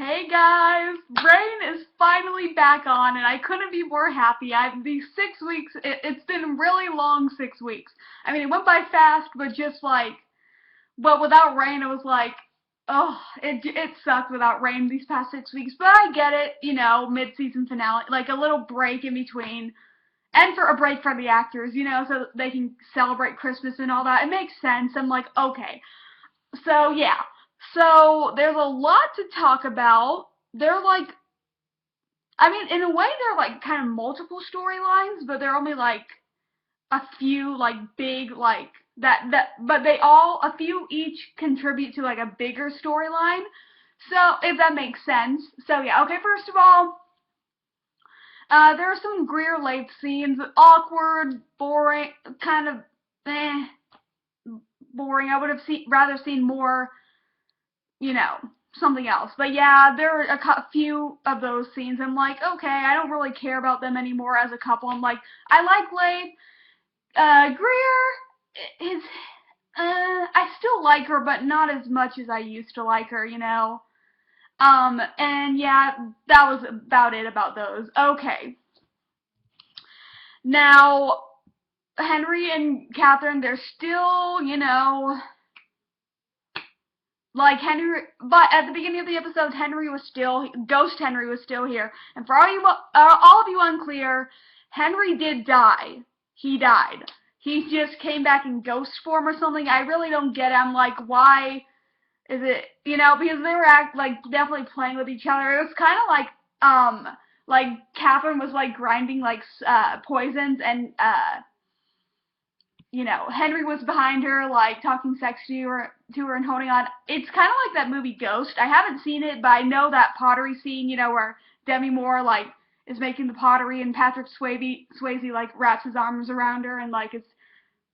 Hey guys, Rain is finally back on, and I couldn't be more happy. These 6 weeks, it's been really long 6 weeks. I mean, it went by fast, but but without Rain, it was like, oh, it sucked without Rain these past 6 weeks. But I get it, mid-season finale, like a little break in between, and for a break for the actors, so they can celebrate Christmas and all that. It makes sense. I'm like, okay. So yeah. So there's a lot to talk about. They're like, I mean, in a way, they're like kind of multiple storylines, but they're only like a few like big like but they all a few each contribute to like a bigger storyline. So if that makes sense. So yeah, okay. First of all, there are some Greer Lake scenes, awkward, boring, kind of boring. I would have rather seen more, you know, something else. But yeah, there are a few of those scenes. I'm like, okay, I don't really care about them anymore as a couple. I'm like, I like Lade. Greer is, I still like her, but not as much as I used to like her, and yeah, that was about it about those. Okay. Now, Henry and Catherine, they're still, like Henry, but at the beginning of the episode, Ghost Henry was still here. And for all of you unclear, Henry did die. He died. He just came back in ghost form or something. I really don't get it. I'm like, why is it, because they were definitely playing with each other. It was kind of like Catherine was like grinding like poisons, and Henry was behind her, like, talking sex to her and holding on. It's kind of like that movie Ghost. I haven't seen it, but I know that pottery scene, where Demi Moore, like, is making the pottery, and Patrick Swayze like, wraps his arms around her and, like, is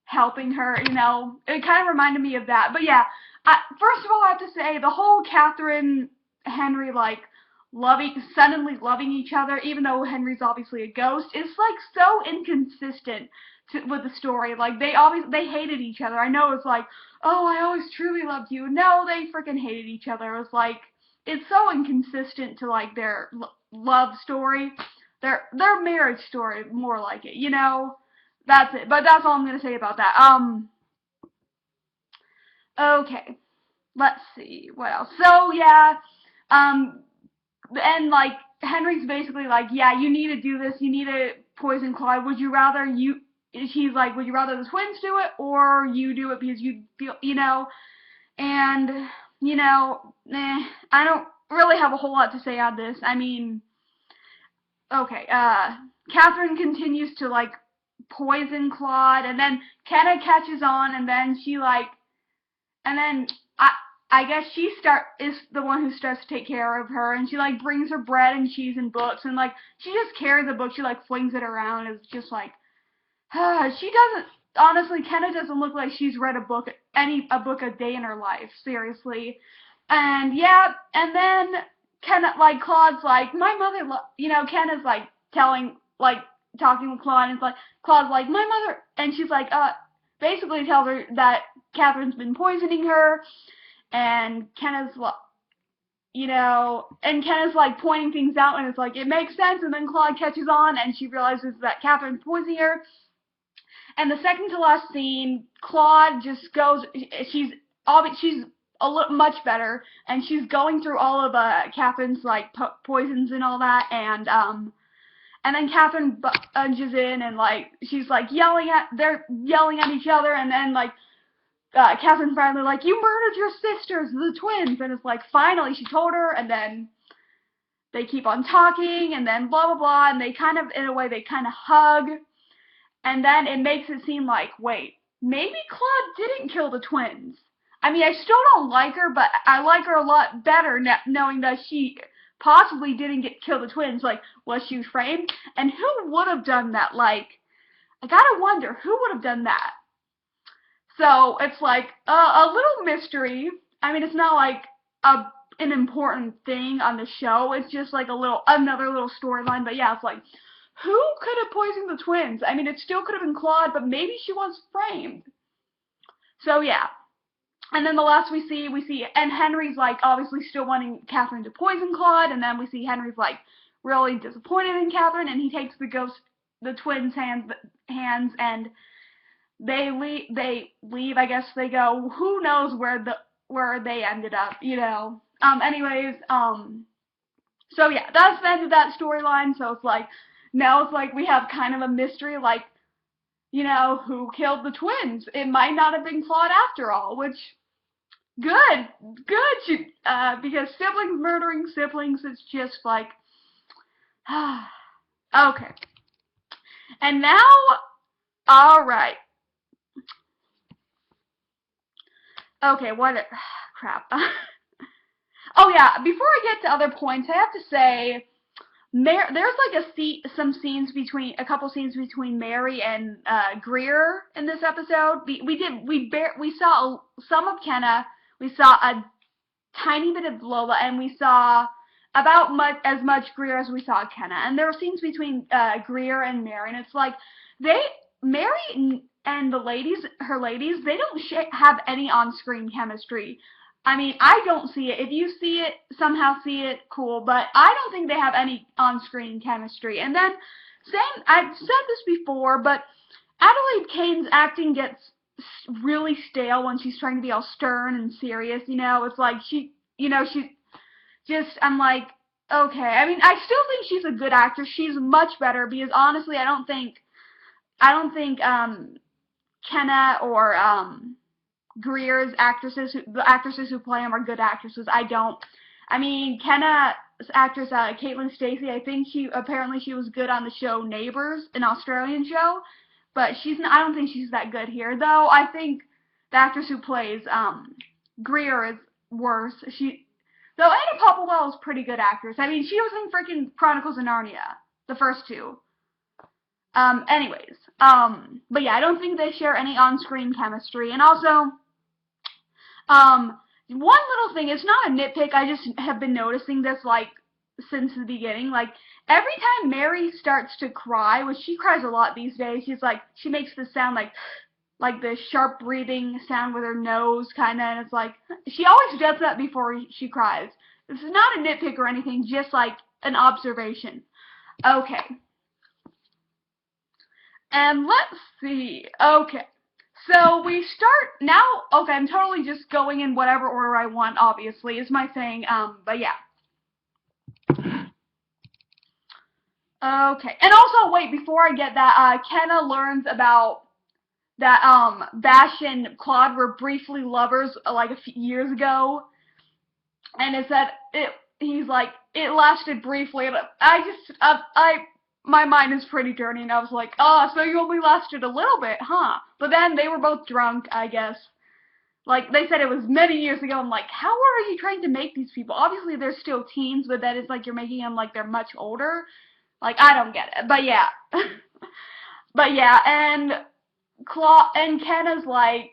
helping her, It kind of reminded me of that. But, yeah, first of all, I have to say, the whole Catherine, Henry, like, suddenly loving each other, even though Henry's obviously a ghost, is, like, so inconsistent with the story. Like, they hated each other. I know it's like, oh, I always truly loved you. No, they freaking hated each other. It was like, it's so inconsistent to like their love story, their marriage story, more like it. That's it. But that's all I'm gonna say about that. Okay, let's see what else. So yeah, um, and like Henry's basically like, yeah, you need to do this. You need to poison Claude. He's like, would you rather the twins do it or you do it because you feel, and, I don't really have a whole lot to say on this. I mean, okay, Catherine continues to, like, poison Claude, and then Kenna catches on, and then and then I guess is the one who starts to take care of her, and she, like, brings her bread and cheese and books, and, like, she just carries the book, she, like, flings it around. It's just, like, she doesn't, honestly, Kenna doesn't look like she's read a book a day in her life, seriously. And yeah, and then Kenna, like, Claude's like, my mother, Kenna's like talking with Claude, and it's like, Claude's like, my mother, and she's like, basically tells her that Catherine's been poisoning her, and and Kenna's like pointing things out, and it's like, it makes sense, and then Claude catches on, and she realizes that Catherine's poisoning her. And the second to last scene, Claude just goes, she's a little much better, and she's going through all of Catherine's like poisons and all that, and then Catherine bunges in, and like she's like they're yelling at each other, and then like Catherine finally like, you murdered your sisters, the twins, and it's like, finally she told her, and then they keep on talking, and then blah blah blah, and they kind of, in a way, they kind of hug. And then it makes it seem like, wait, maybe Claude didn't kill the twins. I mean, I still don't like her, but I like her a lot better knowing that she possibly didn't kill the twins. Like, was she framed? And who would have done that? Like, I gotta wonder, who would have done that? So, it's like a little mystery. I mean, it's not like an important thing on the show. It's just like another little storyline. But yeah, it's like, who could have poisoned the twins? I mean, it still could have been Claude, but maybe she was framed. So, yeah. And then the last we see, and Henry's like obviously still wanting Catherine to poison Claude, and then we see Henry's like really disappointed in Catherine, and he takes the twins' hands, and they leave. I guess they go. Who knows where they ended up, you know. Anyways, so yeah, that's the end of that storyline. So it's like now it's like we have kind of a mystery, like, you know, who killed the twins. It might not have been Claude after all, which good, because siblings murdering siblings, it's just like, okay. And now, alright. Okay, crap. Oh yeah, before I get to other points, I have to say, there's like a couple scenes between Mary and Greer in this episode. We saw some of Kenna, we saw a tiny bit of Lola, and we saw about as much Greer as we saw Kenna. And there were scenes between Greer and Mary, and it's like Mary and her ladies, they don't have any on-screen chemistry. I mean, I don't see it. If you somehow see it, cool. But I don't think they have any on-screen chemistry. And then, I've said this before, but Adelaide Kane's acting gets really stale when she's trying to be all stern and serious. You know, it's like I'm like, okay. I mean, I still think she's a good actress. She's much better because honestly, I don't think Kenna or Greer's the actresses who play them are good actresses. I mean, Kenna's actress, Caitlin Stacey, I think she was good on the show Neighbours, an Australian show, but I don't think she's that good here, though I think the actress who plays, Greer is worse. Though Anna Popplewell is a pretty good actress. I mean, she was in freaking Chronicles of Narnia, the first two. Anyways, but yeah, I don't think they share any on-screen chemistry, and also, one little thing, it's not a nitpick, I just have been noticing this, like, since the beginning, like, every time Mary starts to cry, which she cries a lot these days, she makes this sound like the sharp breathing sound with her nose, kinda, and it's like, she always does that before she cries. This is not a nitpick or anything, just, like, an observation. Okay. And let's see, okay. So we start now, okay, I'm totally just going in whatever order I want, obviously, is my thing, but yeah. Okay, and also, wait, before I get that, Kenna learns about that, Bash and Claude were briefly lovers, like, a few years ago, and it said, he's like, it lasted briefly, and my mind is pretty dirty, and I was like, oh, so you only lasted a little bit, huh? But then they were both drunk, I guess. Like, they said it was many years ago. I'm like, how are you trying to make these people? Obviously, they're still teens, but then it's like you're making them like they're much older. Like, I don't get it. But yeah. But yeah, and Kenna's like,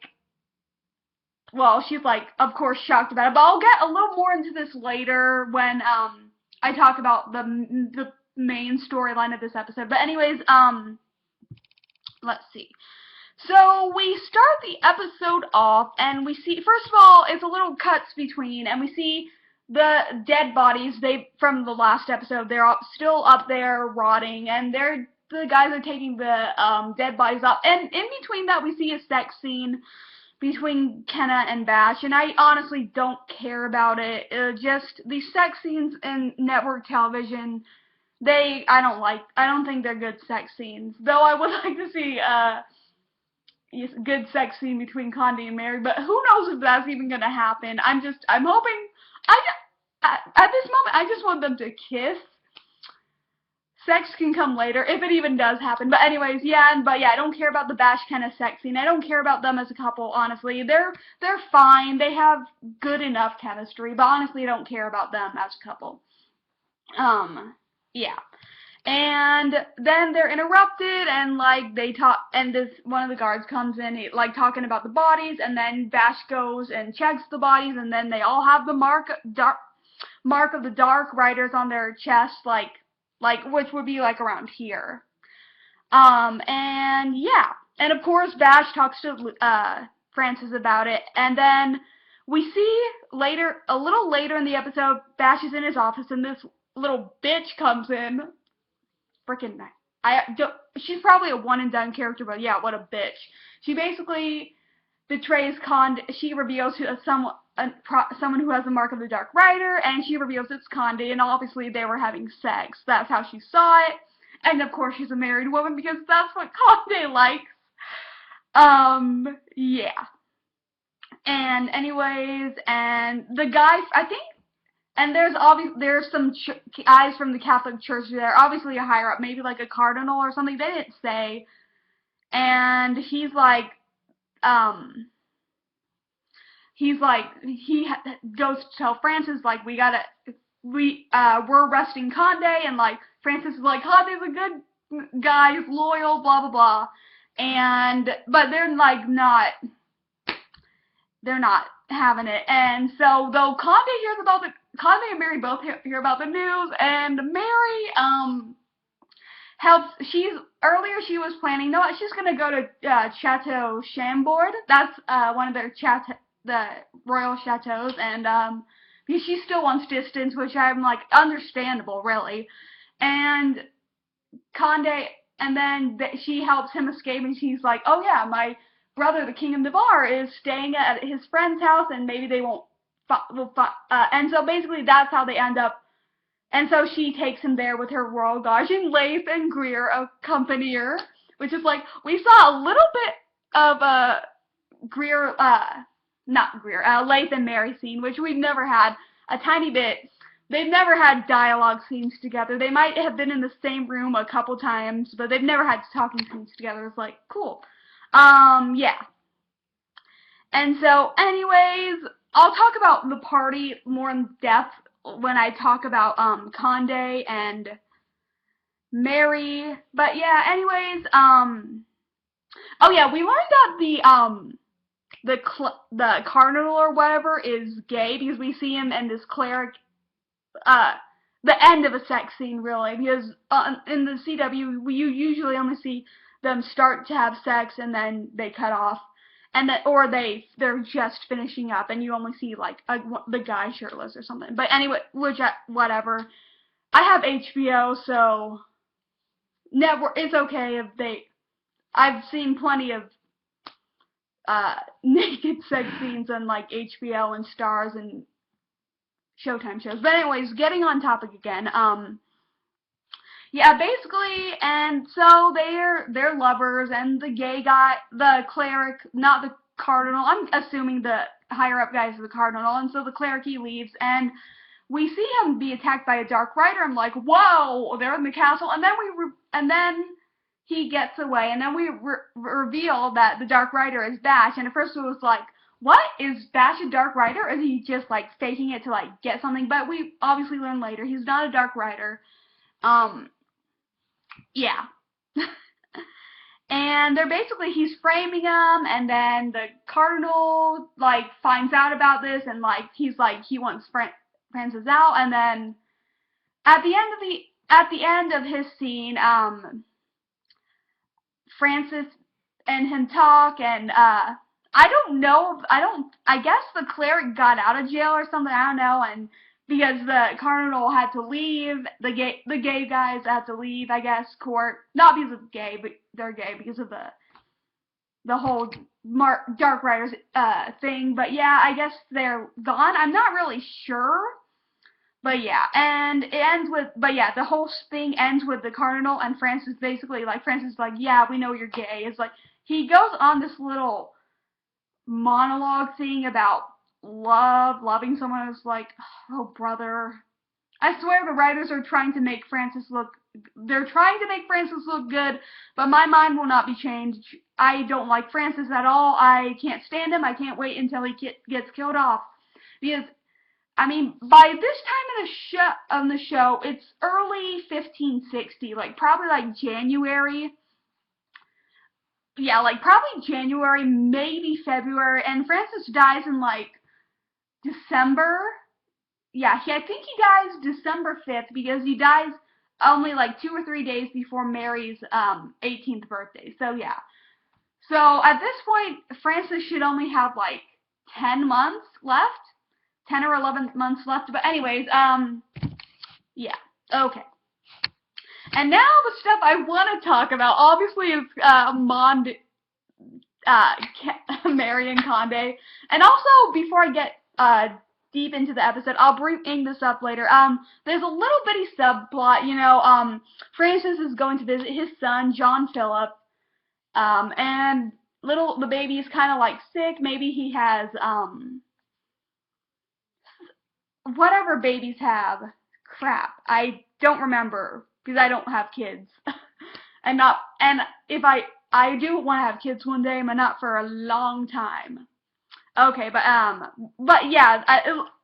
well, she's like, of course, shocked about it. But I'll get a little more into this later when I talk about the main storyline of this episode. But anyways, let's see. So we start the episode off, and we see, first of all, it's a little cuts between, and we see the dead bodies from the last episode. They're still up there rotting, and the guys are taking the dead bodies up. And in between that, we see a sex scene between Kenna and Bash, and I honestly don't care about it. Just these sex scenes in network television, I don't think they're good sex scenes. Though I would like to see a good sex scene between Condi and Mary, but who knows if that's even gonna happen. I'm hoping, at this moment, I just want them to kiss. Sex can come later, if it even does happen. But anyways, yeah, I don't care about the Bash Kenna sex scene. I don't care about them as a couple, honestly. They're fine. They have good enough chemistry, but honestly, I don't care about them as a couple. Yeah. And then they're interrupted, and like they talk, and one of the guards comes in, like talking about the bodies, and then Bash goes and checks the bodies, and then they all have the mark of the Dark Riders on their chest, like which would be like around here. And yeah, and of course Bash talks to Francis about it. And then we see later, a little later in the episode, Bash is in his office and this little bitch comes in. Freaking, she's probably a one and done character, but yeah, what a bitch. She basically betrays Conde. She reveals someone who has the mark of the Dark Rider, and she reveals it's Conde, and obviously they were having sex. That's how she saw it. And of course she's a married woman because that's what Conde likes. Yeah. And anyways, and the guy, I think, and there's some guys from the Catholic Church there, obviously a higher up, maybe like a cardinal or something, they didn't say. And he goes to tell Francis, like, we're arresting Conde, and like, Francis is like, Conde's a good guy, he's loyal, blah, blah, blah. But they're like they're not having it. And so, though Conde and Mary both hear about the news, and Mary, earlier she was planning, no, she's gonna go to, Chateau Chambord. That's, one of the royal chateaus, and, because she still wants distance, which I'm like, understandable, really. And then she helps him escape, and she's like, oh yeah, my brother, the King of Navarre, is staying at his friend's house, and maybe they won't, and so basically that's how they end up. And so she takes him there with her royal guard, and Leif and Greer accompany her, which is like, we saw a little bit of Greer, Leif and Mary scene, which we've never had, a tiny bit. They've never had dialogue scenes together. They might have been in the same room a couple times, but they've never had talking scenes together. It's like, cool. Yeah. And so, anyways, I'll talk about the party more in depth when I talk about, Conde and Mary. But yeah, anyways, oh yeah, we learned that the cardinal or whatever is gay because we see him and this cleric, the end of a sex scene, really, because in the CW, you usually only see them start to have sex and then they cut off, or they're just finishing up, and you only see, like, the guy shirtless or something. But anyway, whatever. I have HBO, so it's okay if I've seen plenty of naked sex scenes on, like, HBO and Stars and Showtime shows. But anyways, getting on topic again, yeah, basically, and so they're lovers, and the gay guy, the cleric, not the cardinal, I'm assuming the higher up guy is the cardinal, and so the cleric, he leaves, and we see him be attacked by a Dark Rider. I'm like, whoa, they're in the castle, and then he gets away, and then we reveal that the Dark Rider is Bash, and at first it was like, what? Is Bash a Dark Rider? Or is he just, like, faking it to, like, get something? But we obviously learn later he's not a Dark Rider. Yeah. And he's framing him, and then the cardinal, like, finds out about this, and, like, he's like, he wants Francis out, and then at the end of his scene, Francis and him talk, and, I guess the cleric got out of jail or something, I don't know, and because the cardinal had to leave, the gay guys had to leave, I guess, court, not because of gay, but they're gay because of the whole Dark Riders, thing, but yeah, I guess they're gone, I'm not really sure, but yeah, and it ends with, the whole thing ends with the cardinal and Francis basically, like, Francis is like, yeah, we know you're gay, it's like, he goes on this little monologue thing about loving someone who's like, oh brother, I swear the writers are trying to make Francis look good, but my mind will not be changed. I don't like Francis at all. I can't stand him. I can't wait until he gets killed off, because I mean, by this time in the show, it's early 1560, like probably like January. Yeah, like probably January, maybe February, and Francis dies in like December. Yeah, I think he dies December 5th because he dies only like 2 or 3 days before Mary's 18th birthday. So yeah. So at this point, Francis should only have like 10 months left, 10 or 11 months left. But anyways, yeah, okay. And now the stuff I want to talk about, obviously, is Mary and Conde. And also, before I get deep into the episode, I'll bring this up later. There's a little bitty subplot, Francis is going to visit his son, John Philip, and the baby is kind of like sick. Maybe he has, whatever babies have. Crap, I don't remember, because I don't have kids. And if I do want to have kids one day, but not for a long time. Okay, but yeah,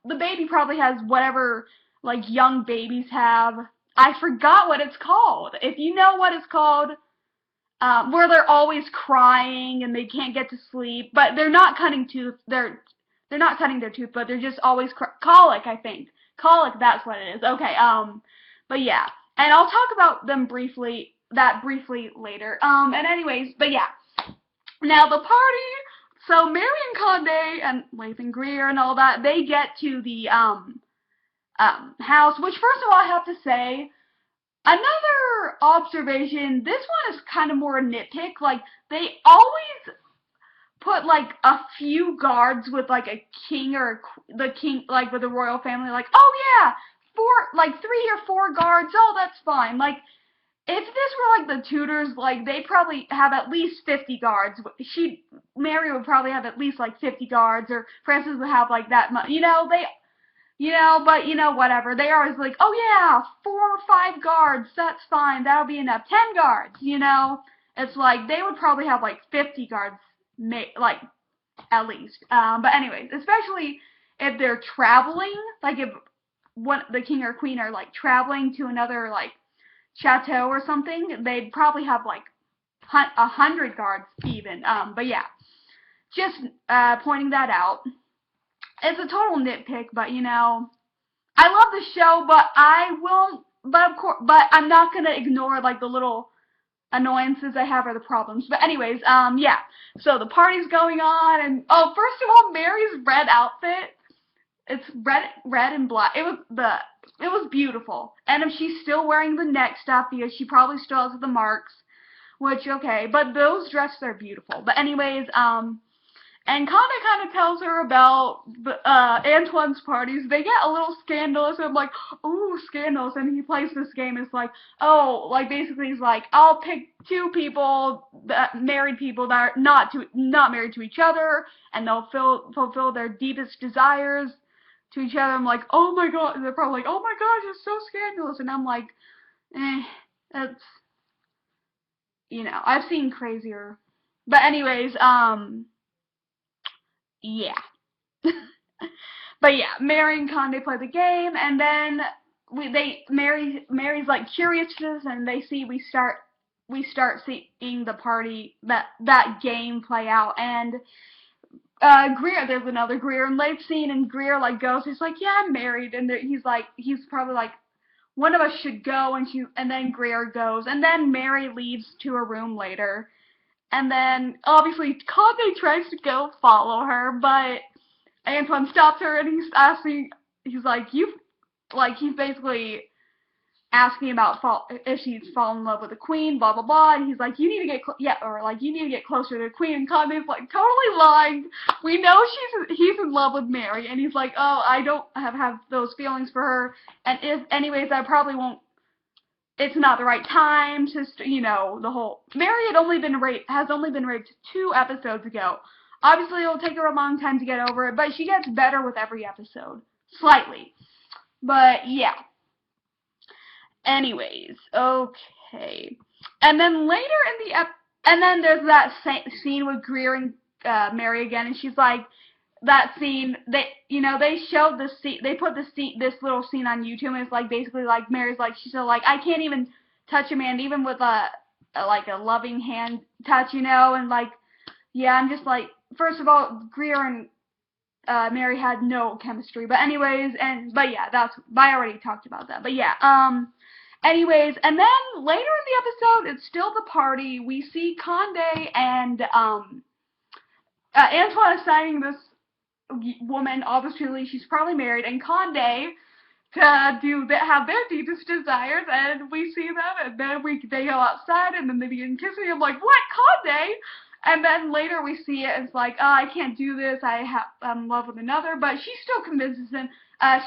the baby probably has whatever, like, young babies have. I forgot what it's called. If you know what it's called, where they're always crying and they can't get to sleep, but they're not cutting tooth, they're not cutting their tooth, but they're just always colic, I think. Colic, that's what it is. Okay, but yeah. And I'll talk about them briefly later. And anyways, but yeah. Now the party, so Mary and Conde and Leif and Greer and all that, they get to the house, which first of all I have to say, another observation, this one is kind of more a nitpick. Like, they always put like a few guards with like a king or the king, like with the royal family, like, oh yeah, 3 or 4 guards, oh that's fine. Like, if this were like the Tudors, like, they probably have at least 50 guards. Mary would probably have at least like 50 guards, or Francis would have like that much, but whatever. They are always like, oh yeah, 4 or 5 guards, that's fine, that'll be enough. 10 guards, it's like, they would probably have like 50 guards, like, at least. But anyways, especially if they're traveling, like if the king or queen are like traveling to another like chateau or something, they'd probably have like 100 guards even. But yeah, just pointing that out. It's a total nitpick, but I love the show, but but I'm not gonna ignore like the little annoyances I have or the problems. But anyways, yeah. So the party's going on, and first of all, Mary's red outfit. It's red and black. It was beautiful. And if she's still wearing the neck stuff, because she probably still has the marks, which, okay, but those dresses are beautiful. But anyways, and Conde kind of tells her about Antoine's parties. They get a little scandalous, and I'm like, ooh, scandalous. And he plays this game. It's like, basically he's like, I'll pick 2 people, married people that are not married to each other, and they'll fulfill their deepest desires to each other. I'm like, oh my god. And they're probably like, oh my gosh, it's so scandalous. And I'm like, that's, I've seen crazier. But anyways, yeah. But yeah, Mary and Conde play the game, and then Mary's like curious to this, and we start seeing the party, that game play out. And Greer, there's another Greer and Leif scene, and Greer like goes, he's like, yeah, I'm married, and he's probably like, one of us should go, and then Greer goes, and then Mary leaves to her room later. And then, obviously, Conde tries to go follow her, but Antoine stops her, and he's basically asking about if she's fallen in love with the queen, blah, blah, blah, and he's like, you need to get closer to the queen, and Conde's like, totally lying, we know he's in love with Mary, and he's like, oh, I don't have those feelings for her, and anyways, I probably won't, it's not the right time to, the whole, Mary has only been raped 2 episodes ago. Obviously, it'll take her a long time to get over it, but she gets better with every episode. Slightly. But, yeah. Anyways, okay. And then later in and then there's that scene with Greer and Mary again, and she's like, that scene, they showed the scene, they put this little scene on YouTube, and it's like, basically, like, Mary's like, she's so like, I can't even touch a man, even with a loving hand touch, and like, yeah, I'm just like, first of all, Greer and Mary had no chemistry, but anyways, but yeah, I already talked about that, but yeah, Anyways, and then later in the episode, it's still the party. We see Conde and Antoine is signing this woman, obviously she's probably married, and Conde to have their deepest desires, and we see them, and then they go outside, and then they begin kissing. I'm like, what, Conde? And then later we see it, it's like, oh, I can't do this, I'm in love with another, but she still convinces him.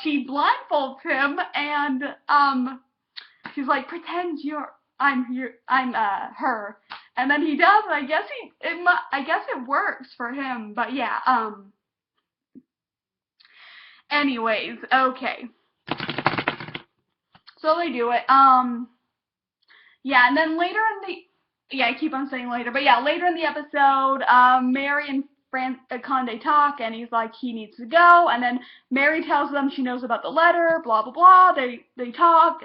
She blindfolds him, and she's like, pretend I'm her. And then he does, and I guess it works for him, but yeah, anyways, okay. So they do it, yeah, and then later in the, I keep on saying later, but yeah, later in the episode, Mary and Conde talk, and he's like, he needs to go, and then Mary tells them she knows about the letter, blah, blah, blah, they talk,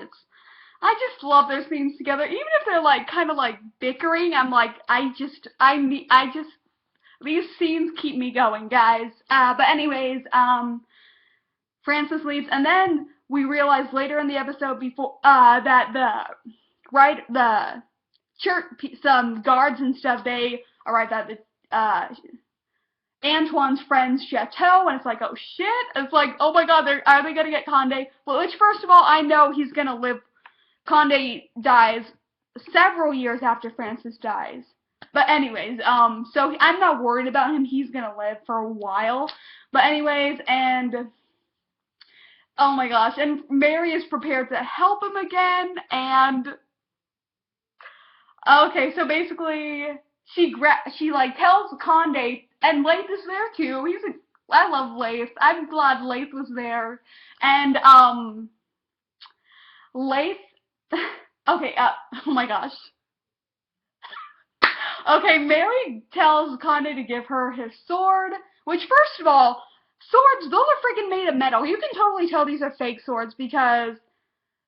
I just love their scenes together, even if they're, like, kind of, like, bickering, I'm like, these scenes keep me going, guys, but anyways, Francis leaves, and then we realize later in the episode that the church, some guards and stuff, they arrive at the, Antoine's friend's chateau, and it's like, oh shit, it's like, oh my god, are they gonna get Conde? Well, which, first of all, I know he's gonna live. Conde dies several years after Francis dies. But anyways, so I'm not worried about him, he's gonna live for a while. But anyways, and, oh my gosh, and Mary is prepared to help him again, and, okay, so basically, she like, tells Conde, and Laith is there too, I love Laith, I'm glad Laith was there, and, Laith, okay, oh my gosh. Okay, Mary tells Conde to give her his sword, which, first of all, swords, those are freaking made of metal. You can totally tell these are fake swords because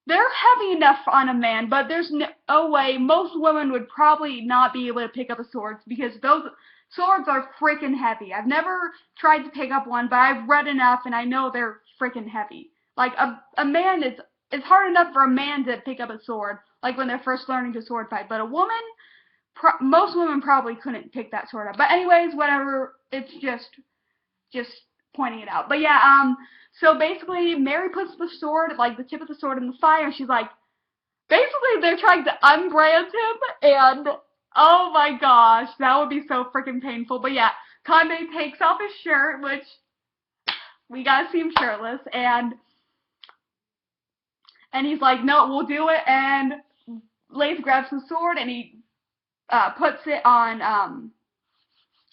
they're heavy enough on a man, but there's no way most women would probably not be able to pick up a sword because those swords are freaking heavy. I've never tried to pick up one, but I've read enough and I know they're freaking heavy. Like, a man, it's hard enough for a man to pick up a sword, like when they're first learning to sword fight, but a woman, most women probably couldn't pick that sword up. But anyways, whatever, it's just pointing it out. But yeah, so basically, Mary puts the sword, like the tip of the sword in the fire, and she's like, basically they're trying to unbrand him, and oh my gosh, that would be so freaking painful. But yeah, Conde takes off his shirt, which, we gotta see him shirtless, and he's like, no, we'll do it, and Laith grabs the sword, and he puts it on,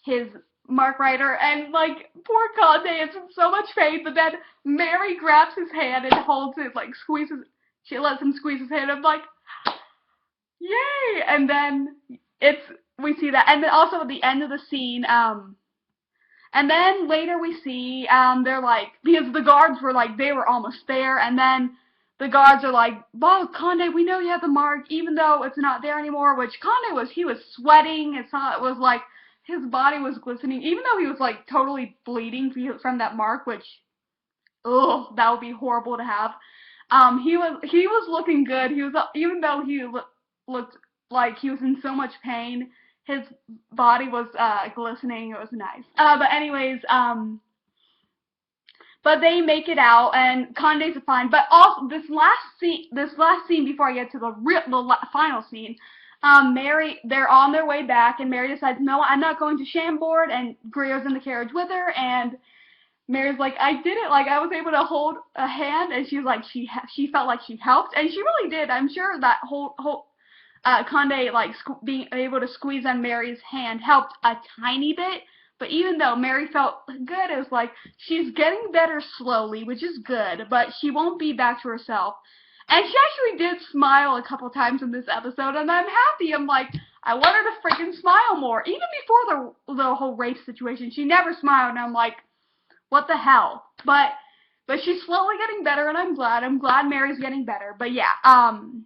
his Mark Ryder, and, like, poor Conde is in so much pain, but then Mary grabs his hand and holds it, like, she lets him squeeze his hand, I'm like, yay, and then we see that, and then also at the end of the scene, and then later we see, they're like, because the guards were like, they were almost there, and then the guards are like, well, Conde, we know you have the mark, even though it's not there anymore, which Conde he was sweating, it was like, his body was glistening, even though he was, like, totally bleeding from that mark, which, ugh, that would be horrible to have. He was looking good, even though he looked like he was in so much pain, his body was, glistening, it was nice. But anyways, but they make it out, and Conde's fine. But also, this last scene before I get to the final scene, Mary, they're on their way back, and Mary decides, no, I'm not going to Chambord, and Greer's in the carriage with her, and Mary's like, I did it, like, I was able to hold a hand, and she was like, she felt like she helped, and she really did. I'm sure that Conde, like, being able to squeeze on Mary's hand helped a tiny bit. But even though Mary felt good, it was like, she's getting better slowly, which is good, but she won't be back to herself. And she actually did smile a couple times in this episode, and I'm happy. I'm like, I want her to freaking smile more. Even before the whole race situation, she never smiled, and I'm like, what the hell? But she's slowly getting better, and I'm glad. I'm glad Mary's getting better. But yeah, and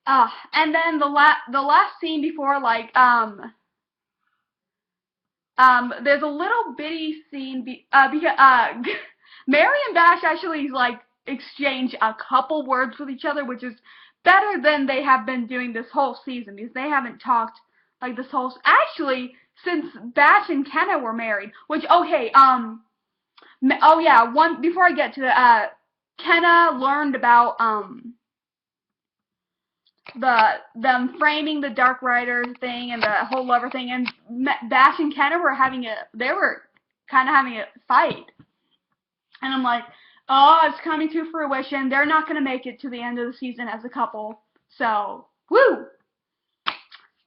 then the last scene before, like, there's a little bitty scene, because, Mary and Bash actually, like, exchange a couple words with each other, which is better than they have been doing this whole season, because they haven't talked like this whole, actually, since Bash and Kenna were married, which, okay, oh yeah, before I get to the, Kenna learned about, them framing the Dark Rider thing and the whole lover thing, and Bash and Kenna were they were kind of having a fight, and I'm like, oh, it's coming to fruition. They're not going to make it to the end of the season as a couple. So, woo!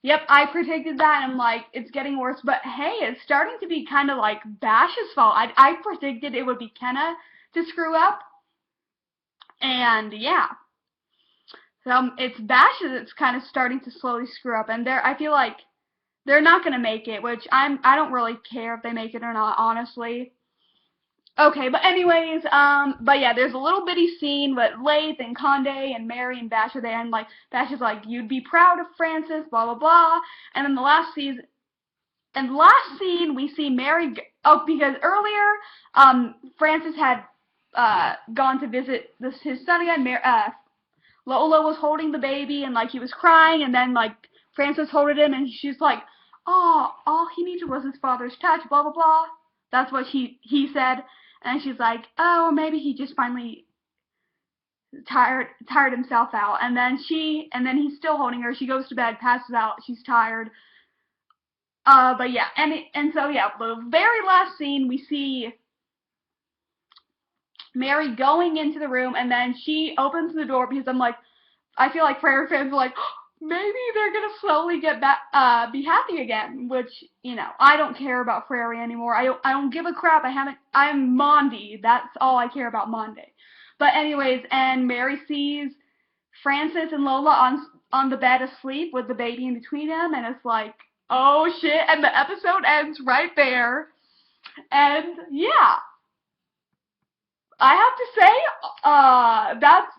Yep, I predicted that, and I'm like, it's getting worse. But hey, it's starting to be kind of like Bash's fault. I predicted it would be Kenna to screw up. And yeah. So it's Bash that's kind of starting to slowly screw up. And I feel like they're not going to make it, which I don't really care if they make it or not, honestly. Okay, but anyways, but yeah, there's a little bitty scene with Laith and Conde and Mary and Bash are there, and like, Bash is like, you'd be proud of Francis, blah, blah, blah, and then the last scene, we see Mary, because earlier, Francis had, gone to visit his son again. Lola was holding the baby, and like, he was crying, and then like, Francis holded him, and she's like, oh, all he needed was his father's touch, blah, blah, blah. That's what he said. And she's like, oh, maybe he just finally tired himself out. And then he's still holding her. She goes to bed, passes out. She's tired. But yeah, and so yeah, the very last scene, we see Mary going into the room, and then she opens the door, because I feel like Prairie fans are like, maybe they're gonna slowly get back, be happy again, which, you know, I don't care about Prairie anymore. I don't give a crap. I'm Mondi. That's all I care about, Mondi. But anyways, and Mary sees Francis and Lola on the bed asleep with the baby in between them, and it's like, oh shit, and the episode ends right there. And yeah, I have to say,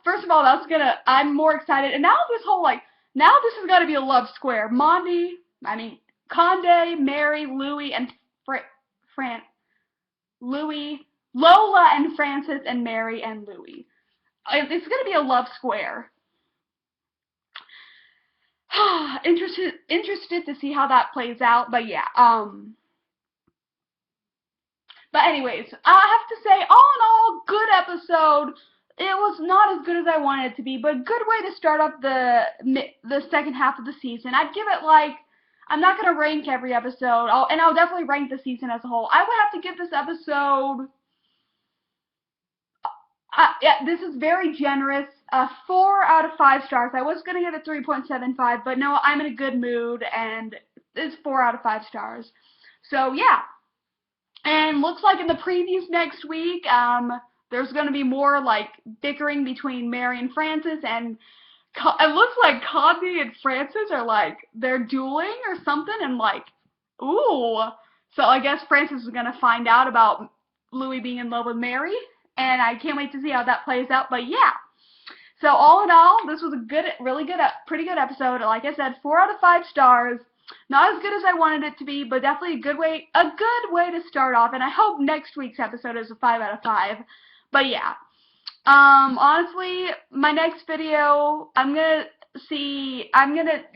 first of all, I'm more excited, and now this is going to be a love square. Conde, Mary, Louie, and Lola and Francis, and Mary and Louie. It's going to be a love square. Interested to see how that plays out, but yeah, but anyways, I have to say, all in all, good episode. It was not as good as I wanted it to be, but good way to start up the second half of the season. I'd give it I'm not going to rank every episode, I'll definitely rank the season as a whole. I would have to give this episode, yeah, this is very generous, 4 out of 5 stars. I was going to give it 3.75, but no, I'm in a good mood, and it's 4 out of 5 stars. So, yeah. And looks like in the previews next week, there's going to be more, bickering between Mary and Francis, and it looks like Conde and Francis are, they're dueling or something, and, ooh. So I guess Francis is going to find out about Louis being in love with Mary, and I can't wait to see how that plays out, but yeah. So all in all, this was a pretty good episode. Like I said, 4 out of 5 stars. Not as good as I wanted it to be, but definitely a good way to start off, and I hope next week's episode is a 5 out of 5. But yeah. Honestly, my next video, I'm gonna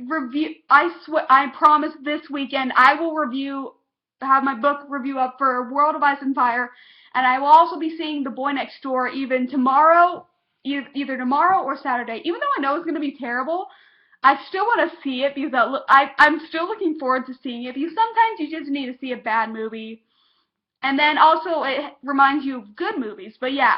review, I promise this weekend, I will have my book review up for World of Ice and Fire, and I will also be seeing The Boy Next Door either tomorrow or Saturday. Even though I know it's gonna be terrible, I still want to see it, because I'm still looking forward to seeing it, because sometimes you just need to see a bad movie. And then also it reminds you of good movies. But yeah,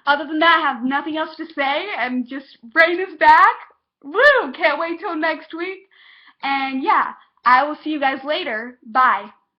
other than that, I have nothing else to say. And just Rain is back. Woo! Can't wait till next week. And yeah, I will see you guys later. Bye.